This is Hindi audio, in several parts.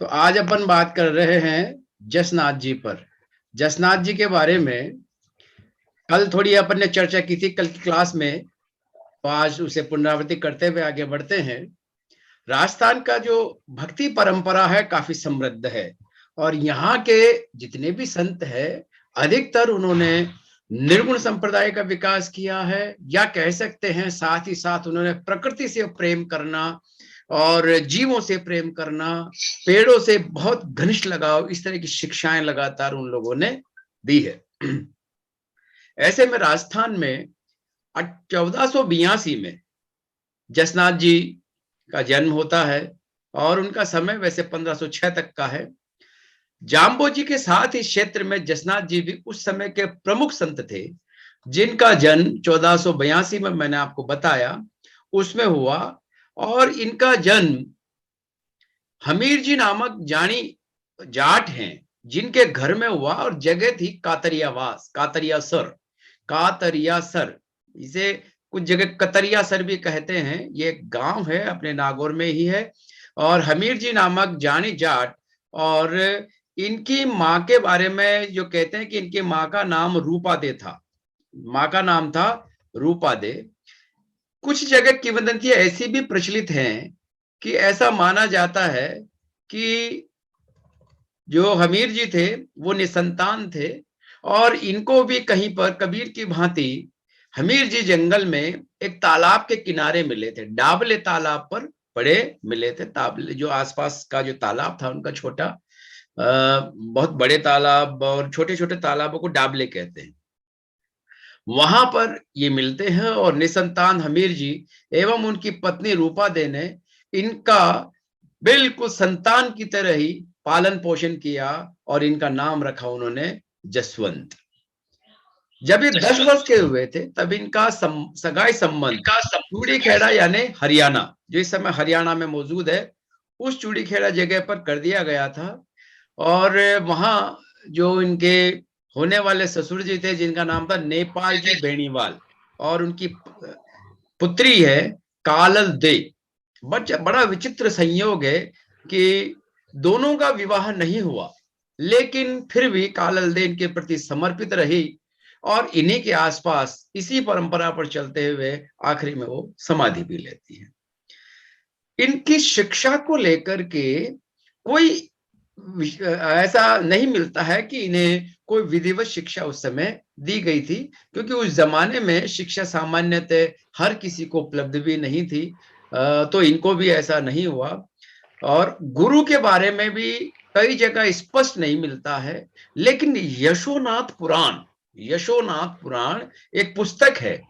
तो आज अपन बात कर रहे हैं जसनाथ जी पर। जसनाथ जी के बारे में कल थोड़ी अपन ने चर्चा की थी कल की क्लास में, तो आज उसे पुनरावृत्ति करते हुए आगे बढ़ते हैं। राजस्थान का जो भक्ति परंपरा है काफी समृद्ध है, और यहाँ के जितने भी संत हैं अधिकतर उन्होंने निर्गुण संप्रदाय का विकास किया है, या कह सकते हैं साथ ही साथ उन्होंने प्रकृति से प्रेम करना और जीवों से प्रेम करना, पेड़ों से बहुत घनिष्ठ लगाव, इस तरह की शिक्षाएं लगातार उन लोगों ने दी है। ऐसे में राजस्थान में 1482 में जसनाथ जी का जन्म होता है, और उनका समय वैसे 1506 तक का है। जाम्बो जी के साथ इस क्षेत्र में जसनाथ जी भी उस समय के प्रमुख संत थे, जिनका जन्म 1482 में मैंने आपको बताया उसमें हुआ। और इनका जन्म हमीर जी नामक जानी जाट हैं जिनके घर में हुआ, और जगह थी कातरियावास, कातरिया सर, इसे कुछ जगह कतरिया सर भी कहते हैं। ये एक गांव है, अपने नागौर में ही है। और हमीर जी नामक जानी जाट, और इनकी माँ के बारे में जो कहते हैं कि इनकी माँ का नाम रूपा दे था, माँ का नाम था रूपा दे। कुछ जगह किंवदंतियां ऐसी भी प्रचलित हैं कि ऐसा माना जाता है कि जो हमीर जी थे वो निसंतान थे, और इनको भी कहीं पर कबीर की भांति हमीर जी जंगल में एक तालाब के किनारे मिले थे, डाबले तालाब पर पड़े मिले थे। ताबले जो आसपास का जो तालाब था उनका छोटा, बहुत बड़े तालाब और छोटे छोटे तालाबों को डाबले कहते हैं, वहां पर ये मिलते हैं। और निसंतान हमीर जी एवं उनकी पत्नी रूपा दे ने इनका बिल्कुल संतान की तरह ही पालन पोषण किया, और इनका नाम रखा उन्होंने जसवंत। जब ये 10 वर्ष के हुए थे तब इनका सगाई संबंध चूड़ी खेड़ा यानी हरियाणा, जो इस समय हरियाणा में मौजूद है, उस चूड़ी खेड़ा जगह पर कर दिया गया था। और वहां जो इनके होने वाले ससुर जी थे जिनका नाम था नेपाल जी बेनीवाल, और उनकी पुत्री है कालल दे। बड़ा विचित्र संयोग है कि दोनों का विवाह नहीं हुआ, लेकिन फिर भी कालल दे इनके प्रति समर्पित रही, और इन्हीं के आसपास इसी परंपरा पर चलते हुए आखिरी में वो समाधि भी लेती है। इनकी शिक्षा को लेकर के कोई ऐसा नहीं मिलता है कि इन्हें कोई विधिवत शिक्षा उस समय दी गई थी, क्योंकि उस जमाने में शिक्षा सामान्यतः हर किसी को उपलब्ध भी नहीं थी, तो इनको भी ऐसा नहीं हुआ। और गुरु के बारे में भी कई जगह स्पष्ट नहीं मिलता है, लेकिन यशोनाथ पुराण एक पुस्तक है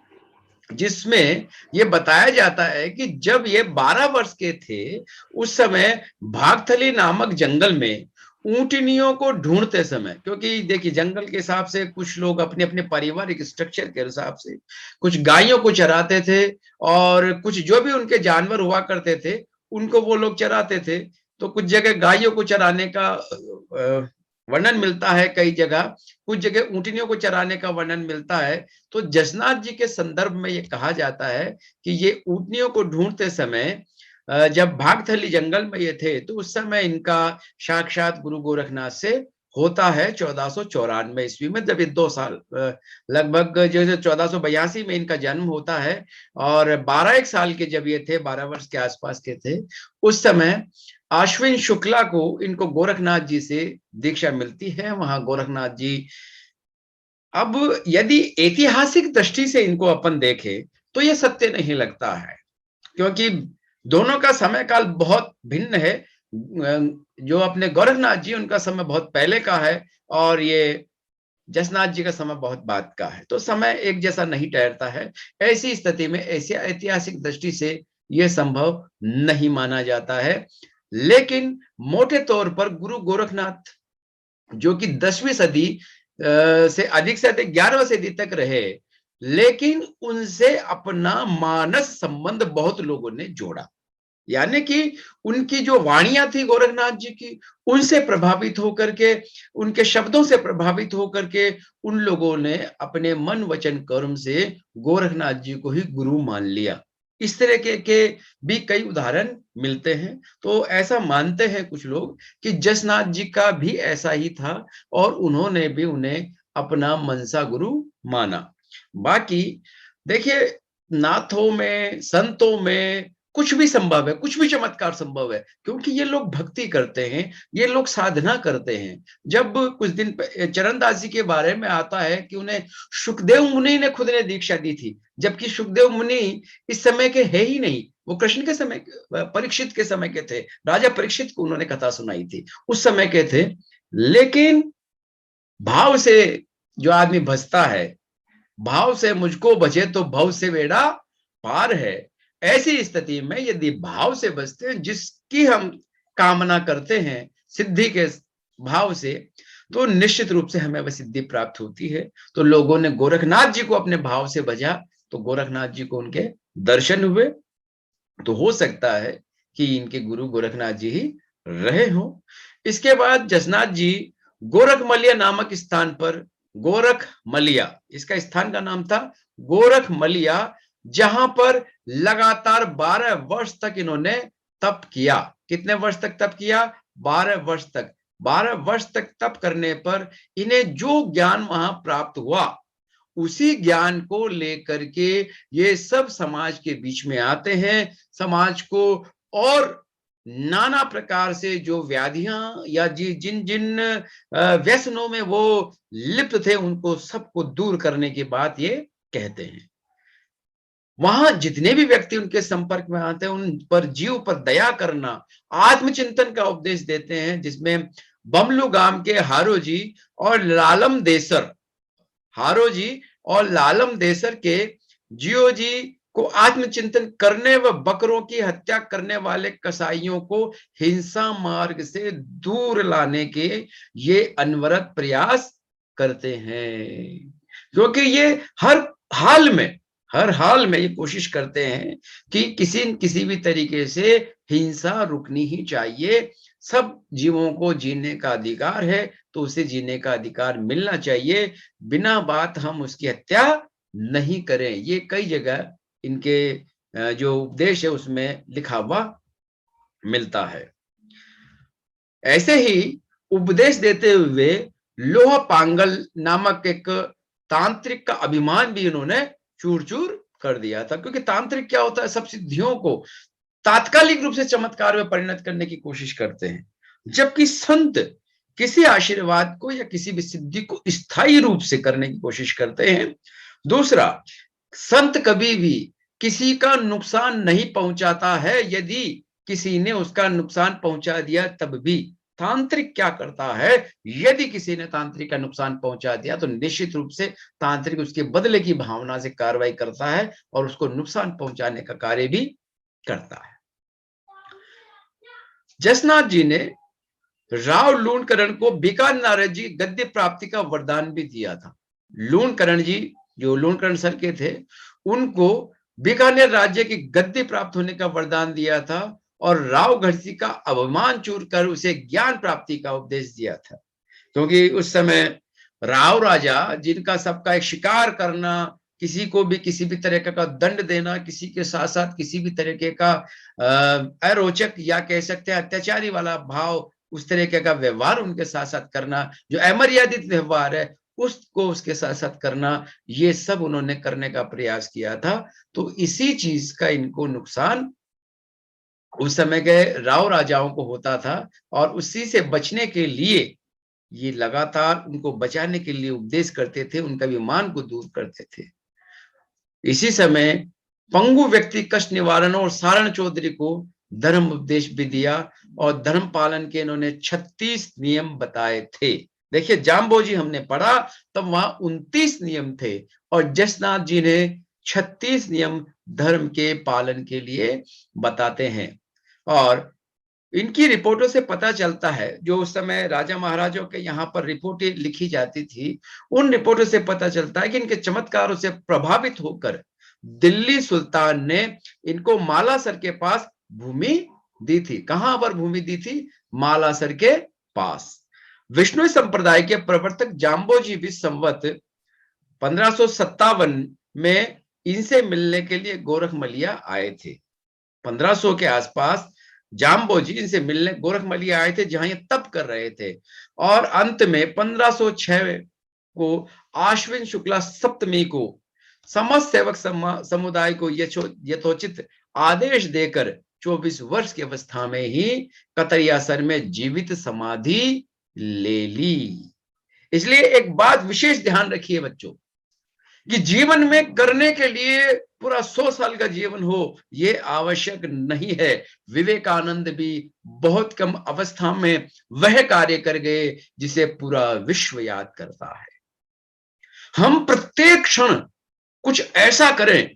जिसमें ये बताया जाता है कि जब ये 12 वर्ष के थे उस समय भागथली नामक जंगल में ऊंटनियों को ढूंढते समय, क्योंकि देखिए जंगल के हिसाब से कुछ लोग अपने अपने पारिवारिक स्ट्रक्चर के हिसाब से कुछ गायों को चराते थे, और कुछ जो भी उनके जानवर हुआ करते थे उनको वो लोग चराते थे। तो कुछ जगह गायों को चराने का वर्णन मिलता है, कई जगह कुछ जगह ऊंटनियों को चराने का वर्णन मिलता है। तो जसनाथ जी के संदर्भ में ये कहा जाता है कि ये ऊंटनियों को ढूंढते समय जब भागथली जंगल में ये थे तो उस समय इनका साक्षात गुरु गोरखनाथ से होता है 1494 ईस्वी में, जब ये 2 साल लगभग जो 1482 में इनका जन्म होता है, और 12 एक साल के जब ये थे, 12 वर्ष के आसपास के थे, उस समय आश्विन शुक्ला को इनको गोरखनाथ जी से दीक्षा मिलती है। वहां गोरखनाथ जी, अब यदि ऐतिहासिक दृष्टि से इनको अपन देखें तो ये सत्य नहीं लगता है, क्योंकि दोनों का समय काल बहुत भिन्न है। जो अपने गोरखनाथ जी उनका समय बहुत पहले का है, और ये जसनाथ जी का समय बहुत बाद का है, तो समय एक जैसा नहीं ठहरता है। ऐसी स्थिति में ऐसी ऐतिहासिक दृष्टि से यह संभव नहीं माना जाता है। लेकिन मोटे तौर पर गुरु गोरखनाथ, जो कि 10वीं सदी से अधिक 11वीं सदी तक रहे, लेकिन उनसे अपना मानस संबंध बहुत लोगों ने जोड़ा, यानी कि उनकी जो वाणियां थी गोरखनाथ जी की, उनसे प्रभावित होकर के, उनके शब्दों से प्रभावित होकर के उन लोगों ने अपने मन वचन कर्म से गोरखनाथ जी को ही गुरु मान लिया। इस तरह के भी कई उदाहरण मिलते हैं। तो ऐसा मानते हैं कुछ लोग कि जसनाथ जी का भी ऐसा ही था और उन्होंने भी उन्हें अपना मनसा गुरु माना। बाकी देखिए, नाथों में, संतों में कुछ भी संभव है, कुछ भी चमत्कार संभव है, क्योंकि ये लोग भक्ति करते हैं, ये लोग साधना करते हैं। जब कुछ दिन चरणदास जी के बारे में आता है कि उन्हें सुखदेव मुनि ने खुद ने दीक्षा दी थी, जबकि सुखदेव मुनि इस समय के है ही नहीं, वो कृष्ण के समय, परीक्षित के समय के थे। राजा परीक्षित को उन्होंने कथा सुनाई थी, उस समय के थे। लेकिन भाव से जो आदमी भजता है, भाव से मुझको भजे तो भव से बेड़ा पार है। ऐसी स्थिति में यदि भाव से बचते हैं, जिसकी हम कामना करते हैं सिद्धि के भाव से, तो निश्चित रूप से हमें वह सिद्धि प्राप्त होती है। तो लोगों ने गोरखनाथ जी को अपने भाव से भजा, तो गोरखनाथ जी को उनके दर्शन हुए। तो हो सकता है कि इनके गुरु गोरखनाथ जी ही रहे हों। इसके बाद जसनाथ जी गोरखमलिया नामक स्थान पर, गोरखमलिया इसका स्थान का नाम था, गोरखमलिया, जहां पर लगातार 12 वर्ष तक इन्होंने तप किया। कितने वर्ष तक तप किया? 12 वर्ष तक। 12 वर्ष तक तप करने पर इन्हें जो ज्ञान वहां प्राप्त हुआ, उसी ज्ञान को लेकर के ये सब समाज के बीच में आते हैं। समाज को और नाना प्रकार से जो व्याधियां या जिन जिन व्यसनों में वो लिप्त थे, उनको सबको दूर करने की बात ये कहते हैं। वहां जितने भी व्यक्ति उनके संपर्क में आते हैं, उन पर जीव पर दया करना, आत्मचिंतन का उपदेश देते हैं, जिसमें बमलू गांव के हारो जी और लालम देसर, हारो जी और लालम देसर के जियो जी को आत्मचिंतन करने व बकरों की हत्या करने वाले कसाईयों को हिंसा मार्ग से दूर लाने के ये अनवरत प्रयास करते हैं। क्योंकि ये हर हाल में ये कोशिश करते हैं कि किसी न किसी भी तरीके से हिंसा रुकनी ही चाहिए। सब जीवों को जीने का अधिकार है, तो उसे जीने का अधिकार मिलना चाहिए, बिना बात हम उसकी हत्या नहीं करें। ये कई जगह इनके जो उपदेश है उसमें लिखा हुआ मिलता है। ऐसे ही उपदेश देते हुए लोहा पांगल नामक एक तांत्रिक का अभिमान भी इन्होंने चूर चूर कर दिया था। क्योंकि तांत्रिक क्या होता है, सब सिद्धियों को तात्कालिक रूप से चमत्कार में परिणत करने की कोशिश करते हैं, जबकि संत किसी आशीर्वाद को या किसी भी सिद्धि को स्थायी रूप से करने की कोशिश करते हैं। दूसरा, संत कभी भी किसी का नुकसान नहीं पहुंचाता है। यदि किसी ने उसका नुकसान पहुंचा दिया तब भी। तांत्रिक क्या करता है, यदि किसी ने तांत्रिक का नुकसान पहुंचा दिया तो निश्चित रूप से तांत्रिक उसके बदले की भावना से कार्रवाई करता है और उसको नुकसान पहुंचाने का कार्य भी करता है। जसनाथ जी ने राव लूणकरण को बीकानेर जी गद्य प्राप्ति का वरदान भी दिया था। लूणकरण जी, जो लूणकरण सर के थे, उनको बीकानेर राज्य की गद्दी प्राप्त होने का वरदान दिया था और राव घड़सी का अभिमान चूर कर उसे ज्ञान प्राप्ति का उपदेश दिया था। क्योंकि उस समय राव राजा, जिनका सबका एक शिकार करना, किसी को भी किसी भी तरह का दंड देना, किसी के साथ साथ किसी भी तरीके का अरोचक या कह सकते हैं अत्याचारी वाला भाव, उस तरीके का व्यवहार उनके साथ साथ करना, जो अमर्यादित व्यवहार है उसको उसके साथ साथ करना, ये सब उन्होंने करने का प्रयास किया था। तो इसी चीज का इनको नुकसान उस समय के राव राजाओं को होता था और उसी से बचने के लिए ये लगातार उनको बचाने के लिए उपदेश करते थे, उनका विमान को दूर करते थे। इसी समय पंगु व्यक्ति कष्ट निवारण और सारण चौधरी को धर्म उपदेश भी दिया और धर्म पालन के इन्होंने 36 नियम बताए थे। देखिए, जाम्बोजी हमने पढ़ा तब वहां 29 नियम थे और जसनाथ जी ने 36 नियम धर्म के पालन के लिए बताते हैं। और इनकी रिपोर्टों से पता चलता है, जो उस समय राजा महाराजों के यहाँ पर रिपोर्टें लिखी जाती थी, उन रिपोर्टों से पता चलता है कि इनके चमत्कारों से प्रभावित होकर दिल्ली सुल्तान ने इनको मालासर के पास भूमि दी थी। कहां पर भूमि दी थी? मालासर के पास। विष्णु संप्रदाय के प्रवर्तक जाम्बोजी भी संवत 1557 में इनसे मिलने के लिए गोरखमलिया आए थे। 1500 के आसपास जाम्बोजी इनसे मिलने गोरखमलिया आए थे, जहां ये तप कर रहे थे। और अंत में 1506 को आश्विन शुक्ला सप्तमी को समस्त सेवक समुदाय को यथोचित आदेश देकर 24 वर्ष की अवस्था में ही कतरियासर में जीवित समाधि ले ली। इसलिए एक बात विशेष ध्यान रखिए बच्चों, कि जीवन में करने के लिए पूरा 100 साल का जीवन हो ये आवश्यक नहीं है। विवेकानंद भी बहुत कम अवस्था में वह कार्य कर गए जिसे पूरा विश्व याद करता है। हम प्रत्येक क्षण कुछ ऐसा करें,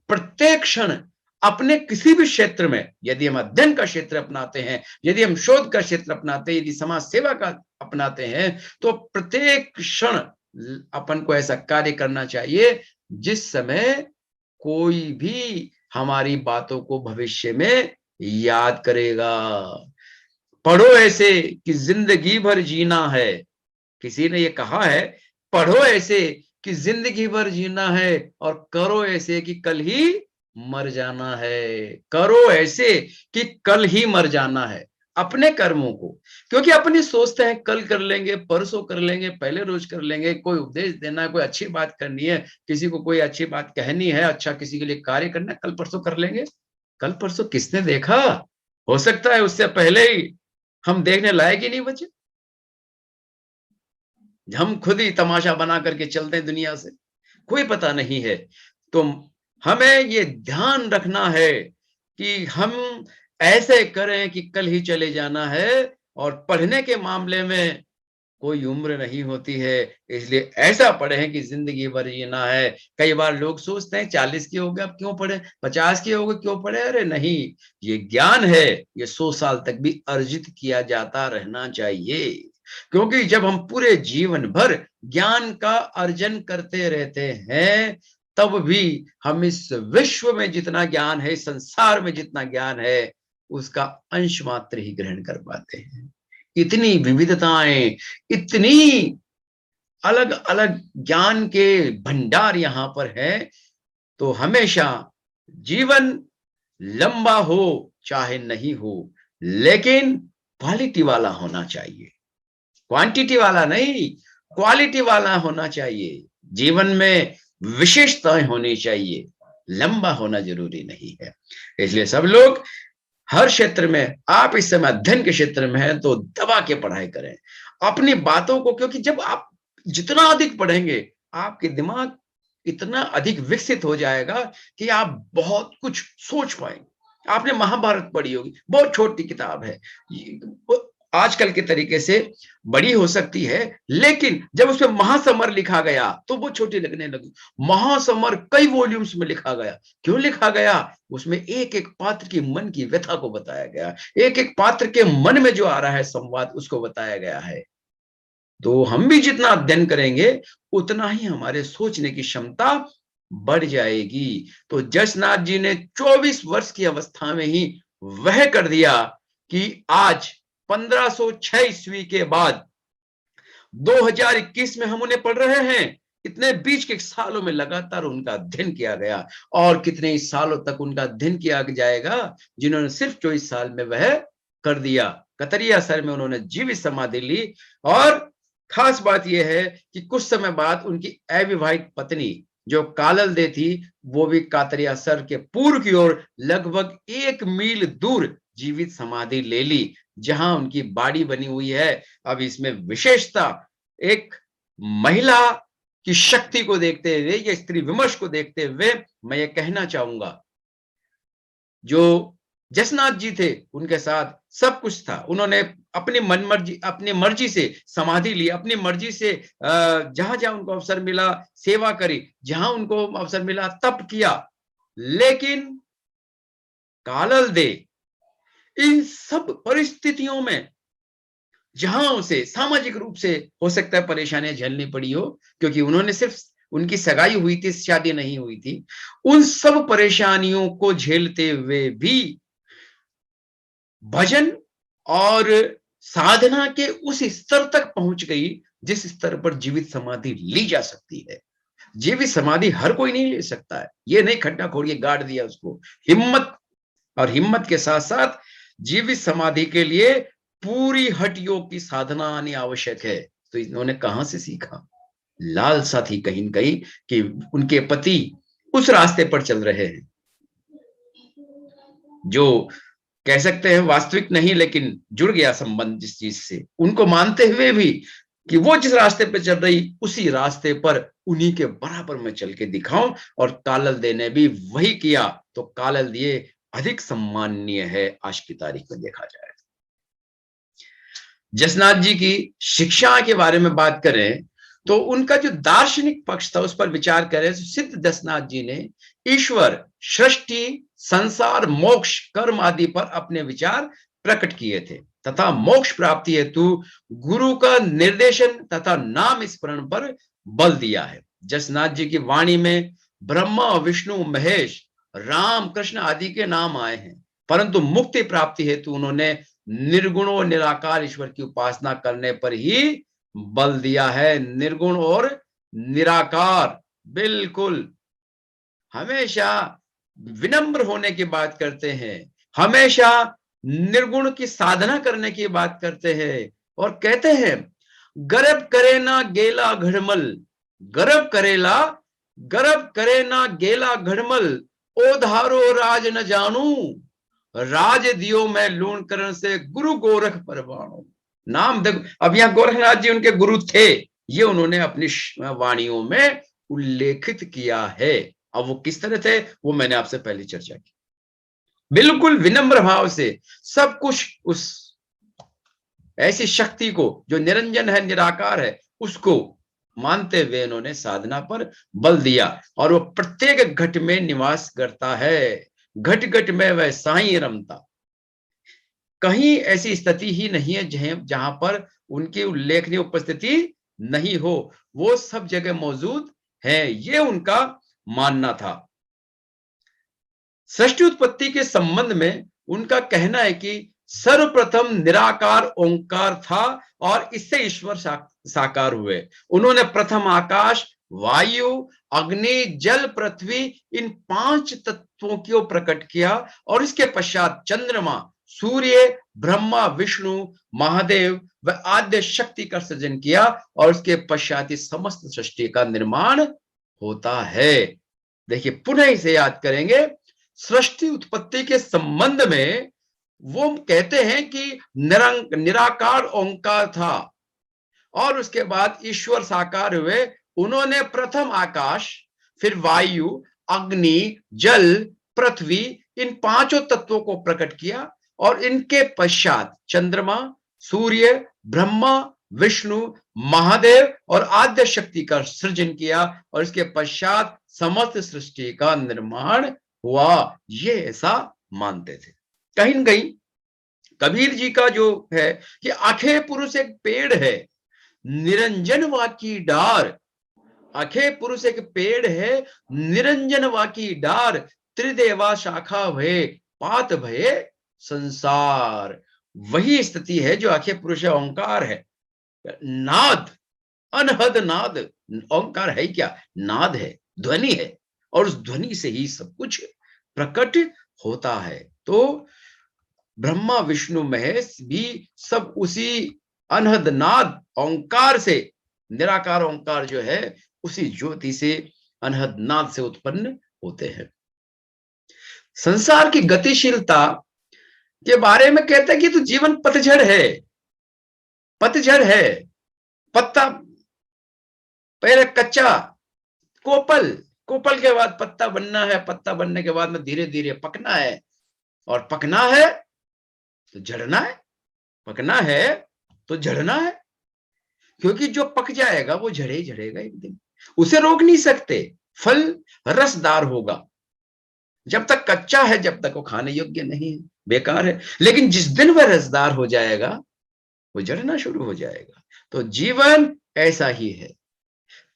प्रत्येक क्षण अपने किसी भी क्षेत्र में, यदि हम अध्ययन का क्षेत्र अपनाते हैं, यदि हम शोध का क्षेत्र अपनाते हैं, यदि समाज सेवा का अपनाते हैं, तो प्रत्येक क्षण अपन को ऐसा कार्य करना चाहिए जिस समय कोई भी हमारी बातों को भविष्य में याद करेगा। पढ़ो ऐसे कि जिंदगी भर जीना है। किसी ने ये कहा है, पढ़ो ऐसे कि जिंदगी भर जीना है और करो ऐसे कि कल ही मर जाना है। करो ऐसे कि कल ही मर जाना है अपने कर्मों को, क्योंकि अपनी सोचते हैं कल कर लेंगे, परसों कर लेंगे, पहले रोज कर लेंगे। कोई उपदेश देना है, कोई अच्छी बात करनी है, किसी को कोई अच्छी बात कहनी है, अच्छा किसी के लिए कार्य करना है, कल परसों कर लेंगे। कल परसों किसने देखा? हो सकता है उससे पहले ही हम देखने लायक ही नहीं बचे, हम खुद ही तमाशा बना करके चलते हैं दुनिया से, कोई पता नहीं है। तो हमें ये ध्यान रखना है कि हम ऐसे करें कि कल ही चले जाना है। और पढ़ने के मामले में कोई उम्र नहीं होती है, इसलिए ऐसा पढ़ें कि जिंदगी भर जीना है। कई बार लोग सोचते हैं 40 के हो गए अब क्यों पढ़े, 50 के हो गए क्यों पढ़े। अरे नहीं, ये ज्ञान है, ये 100 साल तक भी अर्जित किया जाता रहना चाहिए। क्योंकि जब हम पूरे जीवन भर ज्ञान का अर्जन करते रहते हैं, तब भी हम इस विश्व में जितना ज्ञान है, संसार में जितना ज्ञान है, उसका अंश मात्र ही ग्रहण कर पाते हैं। इतनी विविधताएं, इतनी अलग अलग ज्ञान के भंडार यहां पर है। तो हमेशा जीवन लंबा हो चाहे नहीं हो, लेकिन क्वालिटी वाला होना चाहिए, क्वांटिटी वाला नहीं, क्वालिटी वाला होना चाहिए। जीवन में विशेषताएं होनी चाहिए, लंबा होना जरूरी नहीं है। इसलिए सब लोग हर क्षेत्र में, आप इस समय अध्ययन के क्षेत्र में हैं तो दबा के पढ़ाई करें अपनी बातों को, क्योंकि जब आप जितना अधिक पढ़ेंगे आपके दिमाग इतना अधिक विकसित हो जाएगा कि आप बहुत कुछ सोच पाएंगे। आपने महाभारत पढ़ी होगी, बहुत छोटी किताब है, आजकल के तरीके से बड़ी हो सकती है, लेकिन जब उसमें महासमर लिखा गया तो वो छोटी लगने लगी। महासमर कई वॉल्यूम्स में लिखा गया। क्यों लिखा गया? उसमें एक एक पात्र की मन की व्यथा को बताया गया, एक एक पात्र के मन में जो आ रहा है संवाद उसको बताया गया है। तो हम भी जितना अध्ययन करेंगे उतना ही हमारे सोचने की क्षमता बढ़ जाएगी। तो जसनाथ जी ने 24 वर्ष की अवस्था में ही वह कर दिया कि आज 1506 ईस्वी के बाद 2021 में हम उन्हें पढ़ रहे हैं। इतने बीच के सालों में लगातार उनका अध्ययन किया गया, और कितने सालों तक उनका अध्ययन किया जाएगा जिन्होंने सिर्फ 24 साल में वह कर दिया। कतरियासर में उन्होंने जीवित समाधि ली। और खास बात यह है कि कुछ समय बाद उनकी अविवाहित पत्नी जो कालल दे थी, वो भी कातरियासर के पूर्व की ओर लगभग 1 मील दूर जीवित समाधि ले ली, जहां उनकी बाड़ी बनी हुई है। अब इसमें विशेषता, एक महिला की शक्ति को देखते हुए या स्त्री विमर्श को देखते हुए मैं ये कहना चाहूंगा, जो जसनाथ जी थे उनके साथ सब कुछ था। उन्होंने अपनी मनमर्जी, अपनी मर्जी से समाधि ली, अपनी मर्जी से जहां जहां उनको अवसर मिला सेवा करी, जहां उनको अवसर मिला तप किया। लेकिन कालल दे इन सब परिस्थितियों में, जहां उसे सामाजिक रूप से हो सकता है परेशानियां झेलनी पड़ी हो, क्योंकि उन्होंने सिर्फ, उनकी सगाई हुई थी, शादी नहीं हुई थी, उन सब परेशानियों को झेलते हुए भी भजन और साधना के उस स्तर तक पहुंच गई जिस स्तर पर जीवित समाधि ली जा सकती है। जीवित समाधि हर कोई नहीं ले सकता है, ये नहीं खड्डा खोद के गाड़ दिया उसको। हिम्मत, और हिम्मत के साथ साथ जीवित समाधि के लिए पूरी हठ योग की साधना आनी आवश्यक है। तो इन्होंने कहां से सीखा? लालसा थी कहीं न कहीं कि उनके पति उस रास्ते पर चल रहे हैं, जो कह सकते हैं वास्तविक नहीं, लेकिन जुड़ गया संबंध जिस चीज से, उनको मानते हुए भी कि वो जिस रास्ते पे चल रही उसी रास्ते पर उन्हीं के बराबर में चल के दिखाऊं। और कालल दे ने भी वही किया, तो कालल दिए अधिक सम्माननीय है आज की तारीख में देखा जाए। जसनाथ जी की शिक्षा के बारे में बात करें तो उनका जो दार्शनिक पक्ष था उस पर विचार करें तो सिद्ध जसनाथ जी ने ईश्वर, सृष्टि, संसार, मोक्ष, कर्म आदि पर अपने विचार प्रकट किए थे तथा मोक्ष प्राप्ति हेतु गुरु का निर्देशन तथा नाम स्मरण पर बल दिया है। जसनाथ जी की वाणी में ब्रह्मा, विष्णु, महेश, राम, कृष्ण आदि के नाम आए हैं, परंतु मुक्ति प्राप्ति हेतु उन्होंने निर्गुण और निराकार ईश्वर की उपासना करने पर ही बल दिया है। निर्गुण और निराकार, बिल्कुल हमेशा विनम्र होने की बात करते हैं, हमेशा निर्गुण की साधना करने की बात करते हैं और कहते हैं गर्भ करे ना गेला घड़मल, गर्भ करेला, गर्भ करे ना गेला घड़मल, ओ धारो राज न जानू, राज दियो मैं लूण करण से गुरु गोरख परवाणु। नाम देखो, अब यहां गोरखनाथ जी उनके गुरु थे, ये उन्होंने अपनी वाणियों में उल्लेखित किया है। अब वो किस तरह थे वो मैंने आपसे पहले चर्चा की। बिल्कुल विनम्र भाव से सब कुछ उस ऐसी शक्ति को जो निरंजन है, निराकार है, उसको मानते हुए इन्होंने साधना पर बल दिया और वो प्रत्येक घट में निवास करता है, घट घट में वह साई रमता। कहीं ऐसी स्थिति ही नहीं है जहां पर उनकी उल्लेखनीय उपस्थिति नहीं हो, वो सब जगह मौजूद है, ये उनका मानना था। सृष्टि उत्पत्ति के संबंध में उनका कहना है कि सर्वप्रथम निराकार ओंकार था और इससे ईश्वर साकार हुए। उन्होंने प्रथम आकाश, वायु, अग्नि, जल, पृथ्वी इन 5 तत्वों को प्रकट किया और इसके पश्चात चंद्रमा, सूर्य, ब्रह्मा, विष्णु, महादेव व आद्य शक्ति का सृजन किया और उसके पश्चात इस समस्त सृष्टि का निर्माण होता है। देखिए पुनः इसे याद करेंगे, सृष्टि उत्पत्ति के संबंध में वो कहते हैं कि निराकार ओंकार था और उसके बाद ईश्वर साकार हुए। उन्होंने प्रथम आकाश, फिर वायु, अग्नि, जल, पृथ्वी इन 5 तत्वों को प्रकट किया और इनके पश्चात चंद्रमा, सूर्य, ब्रह्मा, विष्णु, महादेव और आद्य शक्ति का सृजन किया और इसके पश्चात समस्त सृष्टि का निर्माण हुआ, ये ऐसा मानते थे। कहीं न कहीं कबीर जी का जो है कि अखे पुरुष एक पेड़ है, निरंजन वाकी डार, अखे पुरुष एक पेड़ है, निरंजन वाकी डार, त्रिदेवा शाखा भये, पात भये संसार। वही स्थिति है जो अखे पुरुष है, ओंकार है, नाद, अनहद नाद। ओंकार है क्या? नाद है, ध्वनि है और उस ध्वनि से ही सब कुछ प्रकट होता है। तो ब्रह्मा, विष्णु, महेश भी सब उसी अनहद नाद ओंकार से, निराकार ओंकार जो है उसी ज्योति से, अनहद नाद से उत्पन्न होते हैं। संसार की गतिशीलता के बारे में कहते हैं कि तो जीवन पतझड़ है, पतझड़ है। पत्ता पहले कच्चा, कोपल, कोपल के बाद पत्ता बनना है, पत्ता बनने के बाद में धीरे धीरे पकना है और पकना है तो झड़ना है, पकना है तो झड़ना है, क्योंकि जो पक जाएगा वो झड़े ही झड़ेगा एक दिन, उसे रोक नहीं सकते। फल रसदार होगा, जब तक कच्चा है जब तक वो खाने योग्य नहीं है, बेकार है, लेकिन जिस दिन वह रसदार हो जाएगा वो झड़ना शुरू हो जाएगा। तो जीवन ऐसा ही है,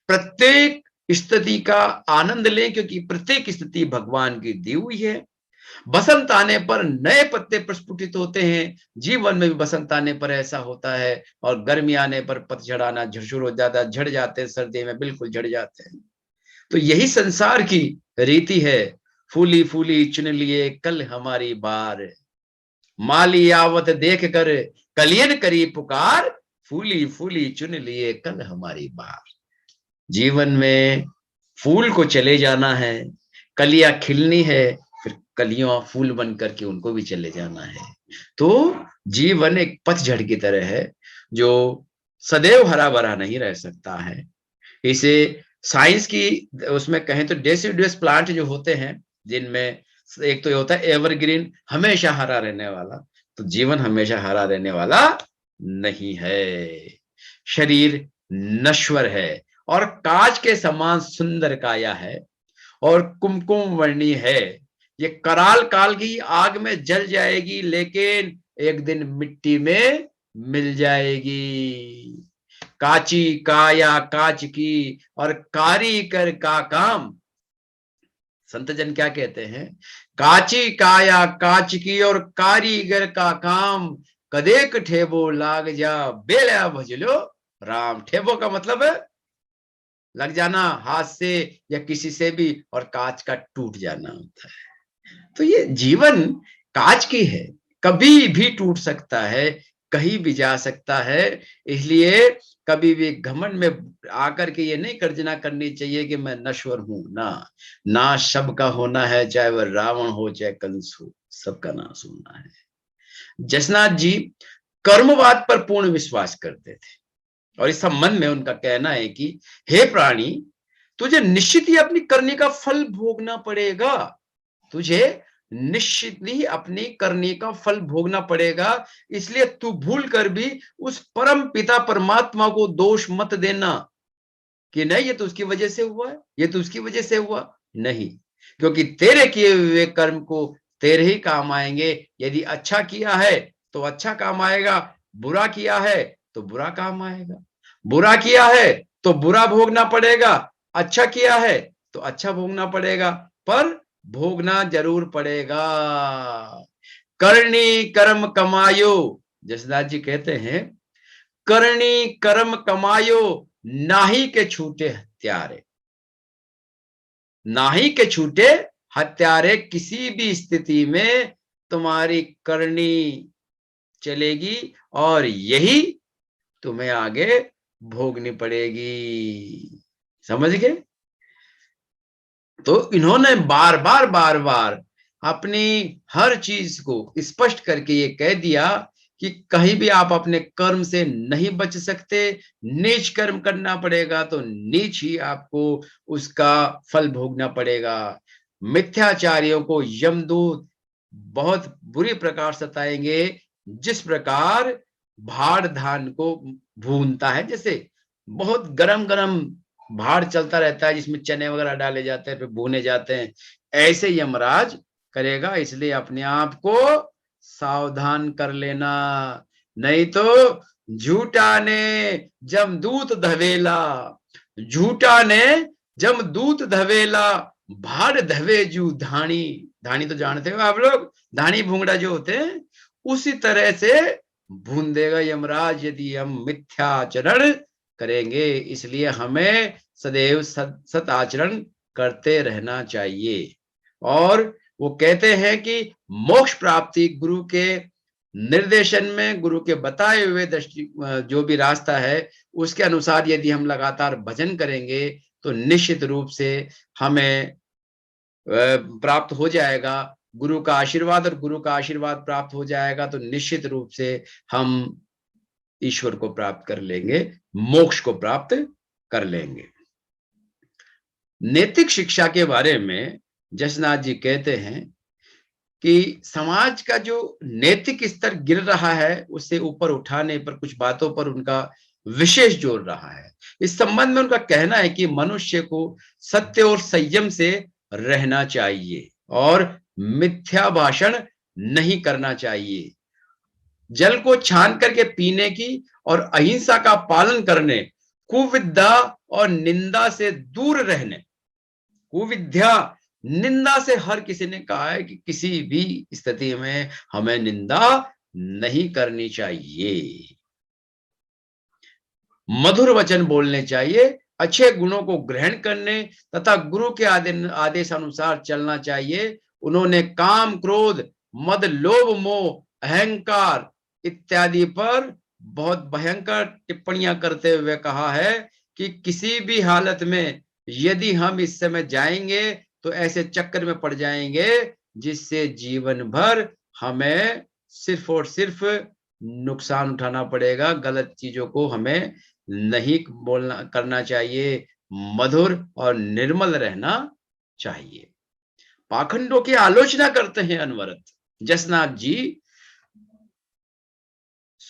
प्रत्येक स्थिति का आनंद लें क्योंकि प्रत्येक स्थिति भगवान की दी हुई है। बसंत आने पर नए पत्ते प्रस्फुटित होते हैं, जीवन में भी बसंत आने पर ऐसा होता है और गर्मी आने पर पतझड़ आना शुरू हो जाता है, झड़ जाते हैं, सर्दी में बिल्कुल झड़ जाते हैं। तो यही संसार की रीति है, फूली फूली चुन लिए कल हमारी बार, माली आवत देख कर कलियन करी पुकार, फूली फूली चुन लिए कल हमारी बार। जीवन में फूल को चले जाना है, कलियां खिलनी है, फिर कलियां फूल बन करके उनको भी चले जाना है। तो जीवन एक पतझड़ की तरह है जो सदैव हरा भरा नहीं रह सकता है। इसे साइंस की उसमें कहें तो डेसिडुअस प्लांट जो होते हैं, जिनमें एक तो ये होता है एवरग्रीन, हमेशा हरा रहने वाला, तो जीवन हमेशा हरा रहने वाला नहीं है। शरीर नश्वर है और कांच के समान सुंदर काया है और कुमकुम वर्णी है। ये कराल काल की आग में जल जाएगी, लेकिन एक दिन मिट्टी में मिल जाएगी। काची काया काच की और कारीगर का काम। संत जन क्या कहते हैं? काची काया काच की और कारीगर का काम, कदेक ठेबो लाग जा बेला भजलो राम। ठेबो का मतलब है लग जाना हाथ से या किसी से भी, और कांच का टूट जाना होता है। तो ये जीवन कांच की है, कभी भी टूट सकता है, कहीं भी जा सकता है। इसलिए कभी भी घमंड में आकर के ये नहीं गर्जना करनी चाहिए कि मैं नश्वर हूं ना। नाश सबका होना है, चाहे वह रावण हो चाहे कंस हो, सबका नाश होना है। जसनाथ जी कर्मवाद पर पूर्ण विश्वास करते थे और इस संबंध में उनका कहना है कि हे प्राणी, तुझे निश्चित ही अपनी करने का फल भोगना पड़ेगा। तुझे निश्चित ही अपनी करने का फल भोगना पड़ेगा। इसलिए तू भूल कर भी उस परम पिता परमात्मा को दोष मत देना कि नहीं ये तो उसकी वजह से हुआ है, ये तो उसकी वजह से हुआ। नहीं, क्योंकि तेरे किए हुए कर्म को तेरे ही काम आएंगे। यदि अच्छा किया है तो अच्छा काम आएगा, बुरा किया है तो बुरा काम आएगा। बुरा किया है तो बुरा भोगना पड़ेगा, अच्छा किया है तो अच्छा भोगना पड़ेगा, पर भोगना जरूर पड़ेगा। करनी कर्म कमायो, जसदास जी कहते हैं, करनी कर्म कमायो नाही के छूटे हत्यारे। नाही के छूटे हत्यारे, किसी भी स्थिति में तुम्हारी करनी चलेगी और यही तुम्हें आगे भोगनी पड़ेगी। समझ गए? तो इन्होंने बार बार अपनी हर चीज को स्पष्ट करके ये कह दिया कि कहीं भी आप अपने कर्म से नहीं बच सकते। नीच कर्म करना पड़ेगा तो नीच ही आपको उसका फल भोगना पड़ेगा। मिथ्याचारियों को यमदूत बहुत बुरी प्रकार सताएंगे, जिस प्रकार भाड़ धान को भूनता है। जैसे बहुत गरम गरम भाड़ चलता रहता है जिसमें चने वगैरह डाले जाते हैं, फिर भुने जाते हैं, ऐसे यमराज करेगा। इसलिए अपने आप को सावधान कर लेना, नहीं तो झूठा ने जमदूत धवेला, झूठा ने जमदूत धवेला, भाड़ धवे जू धानी। धानी तो जानते हो आप लोग, धानी भूंगड़ा जो होते हैं, उसी तरह से भून देगा यमराज यदि हम मिथ्याचरण करेंगे। इसलिए हमें सदैव सत आचरण करते रहना चाहिए। और वो कहते हैं कि मोक्ष प्राप्ति गुरु के निर्देशन में, गुरु के बताए हुए दृष्टि जो भी रास्ता है उसके अनुसार यदि हम लगातार भजन करेंगे तो निश्चित रूप से हमें प्राप्त हो जाएगा गुरु का आशीर्वाद। और गुरु का आशीर्वाद प्राप्त हो जाएगा तो निश्चित रूप से हम ईश्वर को प्राप्त कर लेंगे, मोक्ष को प्राप्त कर लेंगे। नैतिक शिक्षा के बारे में जसनाथ जी कहते हैं कि समाज का जो नैतिक स्तर गिर रहा है उससे ऊपर उठाने पर कुछ बातों पर उनका विशेष जोर रहा है। इस संबंध में उनका कहना है कि मनुष्य को सत्य और संयम से रहना चाहिए और मिथ्या भाषण नहीं करना चाहिए। जल को छान करके पीने की और अहिंसा का पालन करने, कुविद्या और निंदा से दूर रहने। कुविद्या, निंदा से हर किसी ने कहा है कि किसी भी स्थिति में हमें निंदा नहीं करनी चाहिए, मधुर वचन बोलने चाहिए, अच्छे गुणों को ग्रहण करने तथा गुरु के आदेश अनुसार चलना चाहिए। उन्होंने काम, क्रोध, मद, लोभ, मोह, अहंकार इत्यादि पर बहुत भयंकर टिप्पणियां करते हुए कहा है कि किसी भी हालत में यदि हम इस समय जाएंगे तो ऐसे चक्कर में पड़ जाएंगे जिससे जीवन भर हमें सिर्फ और सिर्फ नुकसान उठाना पड़ेगा। गलत चीजों को हमें नहीं बोलना करना चाहिए, मधुर और निर्मल रहना चाहिए। पाखंडों की आलोचना करते हैं अनवरत जसनाथ जी।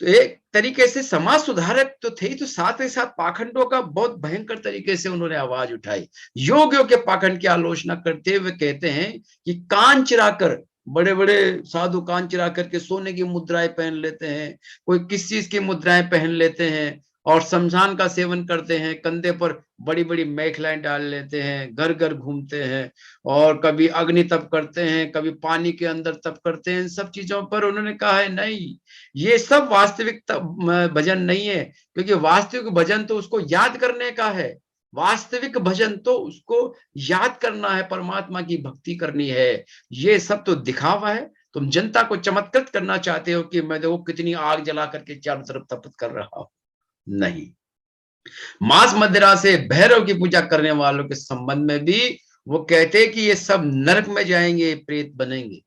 एक तरीके से समाज सुधारक तो थे ही, तो साथ ही साथ पाखंडों का बहुत भयंकर तरीके से उन्होंने आवाज उठाई। योगियों के पाखंड की आलोचना करते हुए कहते हैं कि कान चिराकर, बड़े बड़े साधु कान चिरा करके सोने की मुद्राएं पहन लेते हैं, कोई किस चीज की मुद्राएं पहन लेते हैं और शमशान का सेवन करते हैं, कंधे पर बड़ी बड़ी मेखलाएं डाल लेते हैं, घर घर घूमते हैं और कभी अग्नि तप करते हैं, कभी पानी के अंदर तप करते हैं। इन सब चीजों पर उन्होंने कहा है नहीं, ये सब वास्तविक भजन नहीं है, क्योंकि वास्तविक भजन तो उसको याद करने का है। वास्तविक भजन तो उसको याद करना है, परमात्मा की भक्ति करनी है। ये सब तो दिखावा है। तुम जनता को चमत्कृत करना चाहते हो कि मैं देखो कितनी आग जला करके चारों तरफ तप कर रहा हूं। नहीं, मांस मदिरा से भैरव की पूजा करने वालों के संबंध में भी वो कहते कि ये सब नरक में जाएंगे, प्रेत बनेंगे।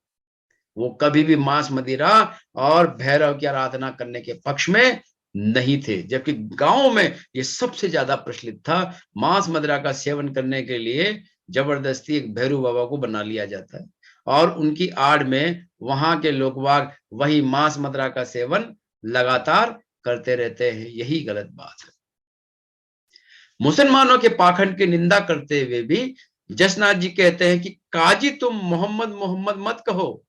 वो कभी भी मांस मदिरा और भैरव की आराधना करने के पक्ष में नहीं थे, जबकि गांव में ये सबसे ज्यादा प्रचलित था। मांस मदिरा का सेवन करने के लिए जबरदस्ती एक भैरव बाबा को बना लिया जाता है और उनकी आड़ में वहां के लोग वाग वही मांस मदिरा का सेवन लगातार करते रहते हैं। यही गलत बात है। मुसलमानों के पाखंड की निंदा करते हुए भी जसनाथ जी कहते हैं कि काजी तुम मोहम्मद मोहम्मद मत कहो।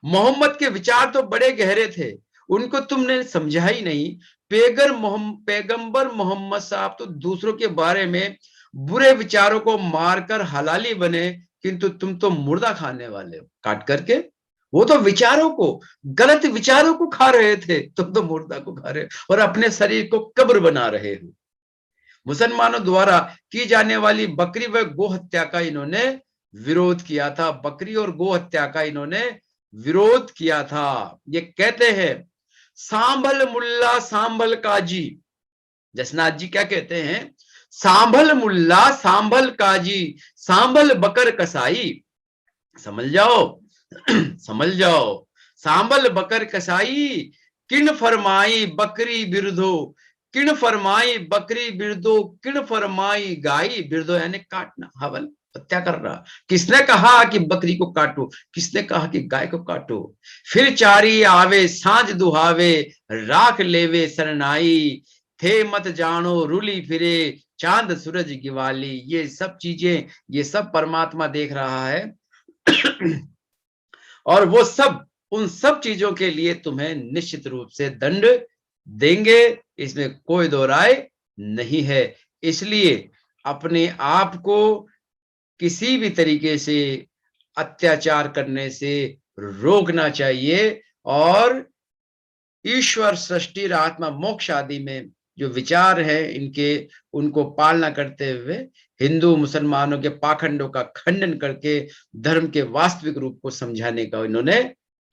मोहम्मद के विचार तो बड़े गहरे थे, उनको तुमने समझा ही नहीं। पैगंबर मोहम्मद साहब तो दूसरों के बारे में बुरे विचारों को मारकर हलाली बने, किंतु तुम तो मुर्दा खाने वाले हो काट करके। वो तो विचारों को, गलत विचारों को खा रहे थे, तुम तो मुर्दा को खा रहे हो और अपने शरीर को कब्र बना रहे हो। मुसलमानों द्वारा की जाने वाली बकरी व गो हत्या का इन्होंने विरोध किया था। बकरी और गो हत्या का इन्होंने विरोध किया था। ये कहते हैं सांभल मुल्ला सांभल काजी। जसनाथ जी क्या कहते हैं? सांभल मुल्ला सांभल काजी, सांभल बकर कसाई। समझ जाओ समझ जाओ। सांभल बकर कसाई, किन फरमाई बकरी बिरधो, किन फरमाई बकरी बिरदो, किन फरमाई गाई बिरदो, यानी काटना, हवल, हत्या कर रहा। किसने कहा कि बकरी को काटो, किसने कहा कि गाय को काटो। फिर चारी आवे सांझ दुहावे, राख लेवे सरनाई, थे मत जानो रुली फिरे, चांद सूरज गिवाली। ये सब चीजें, ये सब परमात्मा देख रहा है और वो सब, उन सब चीजों के लिए तुम्हें निश्चित रूप से दंड देंगे, इसमें कोई दो राय नहीं है। इसलिए अपने आप को किसी भी तरीके से अत्याचार करने से रोकना चाहिए और ईश्वर, सृष्टि, आत्मा, मोक्ष आदि में जो विचार है इनके, उनको पालना करते हुए हिंदू मुसलमानों के पाखंडों का खंडन करके धर्म के वास्तविक रूप को समझाने का इन्होंने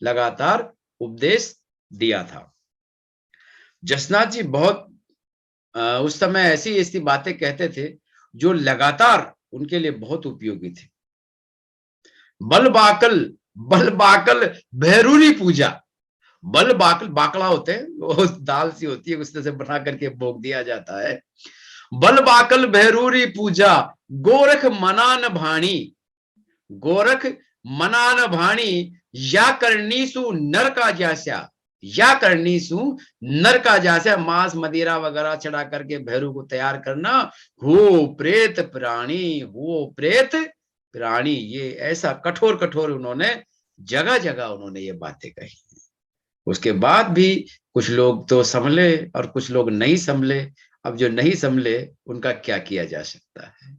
लगातार उपदेश दिया था। जसनाथ जी बहुत उस समय ऐसी ऐसी बातें कहते थे जो लगातार उनके लिए बहुत उपयोगी थे। बलबाकल, बलबाकल भैरूरी पूजा। बल बाकल, बाकड़ा होते हैं, वो दाल सी होती है, उसमें से बना करके भोग दिया जाता है। बल बाकल भैरूरी पूजा, गोरख मनान भाणी, गोरख मनान भाणी, या करनीसु नर का जैसा, या करनीसु नर का जैसा। मांस मदिरा वगैरह चढ़ा करके भैरू को तैयार करना, हो प्रेत प्राणी, हो प्रेत प्राणी। ये ऐसा कठोर कठोर उन्होंने जगह जगह उन्होंने ये बातें कही। उसके बाद भी कुछ लोग तो संभले और कुछ लोग नहीं संभले। अब जो नहीं संभले उनका क्या किया जा सकता है।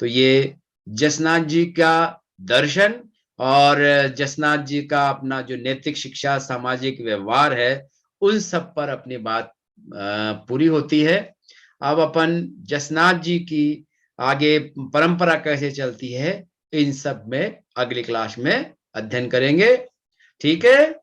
तो ये जसनाथ जी का दर्शन और जसनाथ जी का अपना जो नैतिक शिक्षा, सामाजिक व्यवहार है, उन सब पर अपनी बात पूरी होती है। अब अपन जसनाथ जी की आगे परंपरा कैसे चलती है, इन सब में अगली क्लास में अध्ययन करेंगे। ठीक है।